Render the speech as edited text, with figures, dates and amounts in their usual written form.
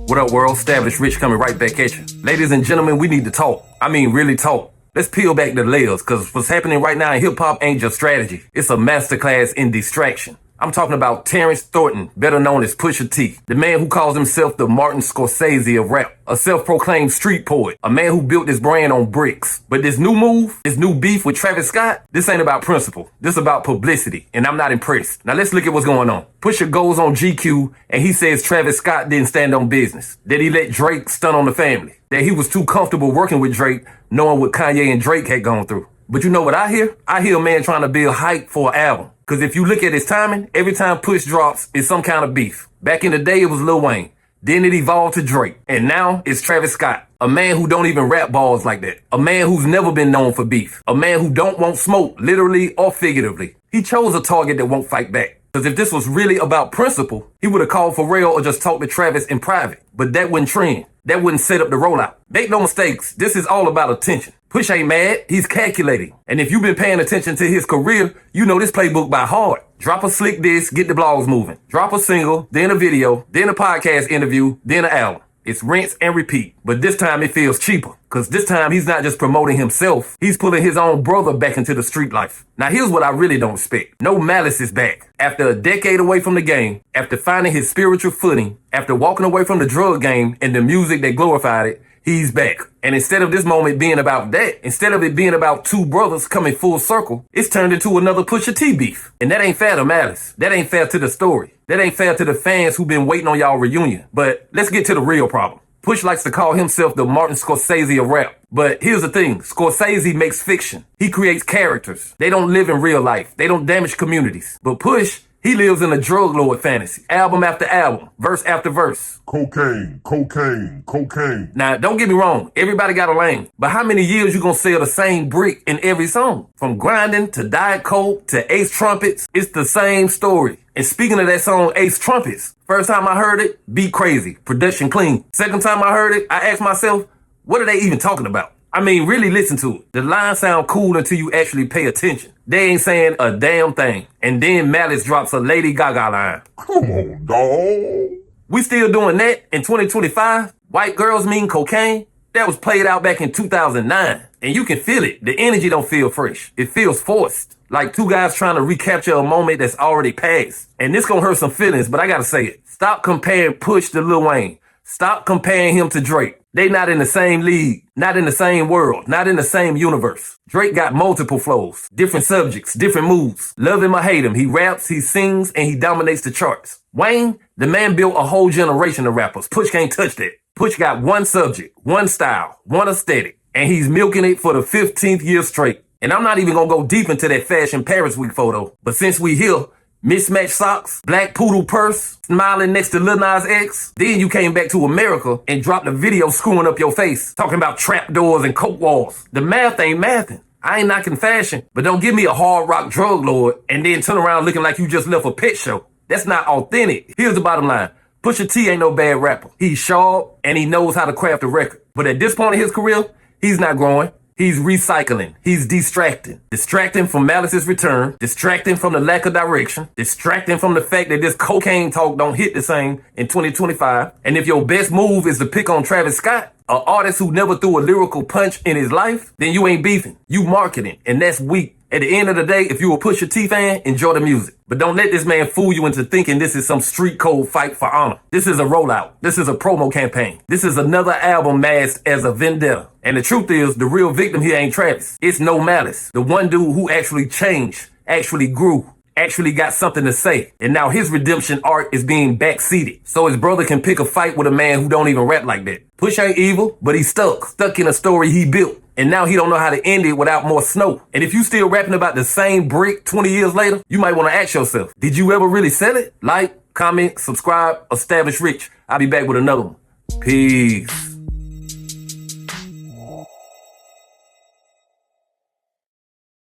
What up, world? Established Rich coming right back at you. Ladies and gentlemen, we need to talk. I mean, really talk. Let's peel back the layers, because what's happening right now in hip-hop ain't just strategy. It's a masterclass in distraction. I'm talking about Terrence Thornton, better known as Pusha T, the man who calls himself the Martin Scorsese of rap, a self-proclaimed street poet, a man who built his brand on bricks. But this new move, this new beef with Travis Scott, this ain't about principle. This is about publicity, and I'm not impressed. Now let's look at what's going on. Pusha goes on GQ, and he says Travis Scott didn't stand on business, that he let Drake stunt on the family, that he was too comfortable working with Drake, knowing what Kanye and Drake had gone through. But you know what I hear? I hear a man trying to build hype for an album. Because if you look at his timing, every time Push drops, it's some kind of beef. Back in the day, it was Lil Wayne. Then it evolved to Drake. And now it's Travis Scott, a man who don't even rap balls like that. A man who's never been known for beef. A man who don't want smoke, literally or figuratively. He chose a target that won't fight back. Because if this was really about principle, he would have called Pharrell or just talked to Travis in private. But that wouldn't trend. That wouldn't set up the rollout. Make no mistakes, this is all about attention. Push ain't mad, he's calculating. And if you've been paying attention to his career, you know this playbook by heart. Drop a slick disc, get the blogs moving. Drop a single, then a video, then a podcast interview, then an album. It's rinse and repeat. But this time it feels cheaper. Because this time he's not just promoting himself. He's pulling his own brother back into the street life. Now here's what I really don't expect. No Malice is back. After a decade away from the game, after finding his spiritual footing, after walking away from the drug game and the music that glorified it, he's back. And instead of this moment being about that, instead of it being about two brothers coming full circle, it's turned into another Pusha T beef. And that ain't fair to Malice. That ain't fair to the story. That ain't fair to the fans who've been waiting on y'all reunion. But let's get to the real problem. Push likes to call himself the Martin Scorsese of rap. But here's the thing. Scorsese makes fiction. He creates characters. They don't live in real life. They don't damage communities. But Push, he lives in a drug lord fantasy. Album after album. Verse after verse. Cocaine, cocaine, cocaine. Now, don't get me wrong. Everybody got a lane. But how many years you gonna sell the same brick in every song? From grinding to Diet Coke to Ace Trumpets, it's the same story. And speaking of that song, Ace Trumpets, first time I heard it, beat crazy, production clean. Second time I heard it, I asked myself, what are they even talking about? I mean, really listen to it. The lines sound cool until you actually pay attention. They ain't saying a damn thing. And then Malice drops a Lady Gaga line. Come on, dawg. We still doing that in 2025? White girls mean cocaine? That was played out back in 2009. And you can feel it. The energy don't feel fresh. It feels forced. Like two guys trying to recapture a moment that's already passed. And this gonna hurt some feelings, but I gotta say it. Stop comparing Push to Lil Wayne. Stop comparing him to Drake. They not in the same league, not in the same world, not in the same universe. Drake got multiple flows, different subjects, different moods. Love him or hate him, he raps, he sings, and he dominates the charts. Wayne, the man built a whole generation of rappers. Push can't touch that. Push got one subject, one style, one aesthetic, and he's milking it for the 15th year straight. And I'm not even gonna go deep into that Fashion Paris Week photo, but since we here, mismatched socks, black poodle purse, smiling next to Lil Nas X. Then you came back to America and dropped a video screwing up your face, talking about trap doors and coke walls. The math ain't mathing. I ain't knocking fashion, but don't give me a hard rock drug lord and then turn around looking like you just left a pet show. That's not authentic. Here's the bottom line. Pusha T ain't no bad rapper. He's sharp and he knows how to craft a record. But at this point in his career, he's not growing. He's recycling. He's distracting. Distracting from Malice's return. Distracting from the lack of direction. Distracting from the fact that this cocaine talk don't hit the same in 2025. And if your best move is to pick on Travis Scott, an artist who never threw a lyrical punch in his life, then you ain't beefing. You marketing, and that's weak. At the end of the day, if you're a Pusha T fan, enjoy the music. But don't let this man fool you into thinking this is some street code fight for honor. This is a rollout. This is a promo campaign. This is another album masked as a vendetta. And the truth is, the real victim here ain't Travis. It's No Malice. The one dude who actually changed, actually grew, actually got something to say. And now his redemption arc is being backseated. So his brother can pick a fight with a man who don't even rap like that. Push ain't evil, but he's stuck in a story he built. And now he don't know how to end it without more snow. And if you still rapping about the same brick 20 years later, you might want to ask yourself, did you ever really sell it? Like, comment, subscribe, Established Rich. I'll be back with another one. Peace.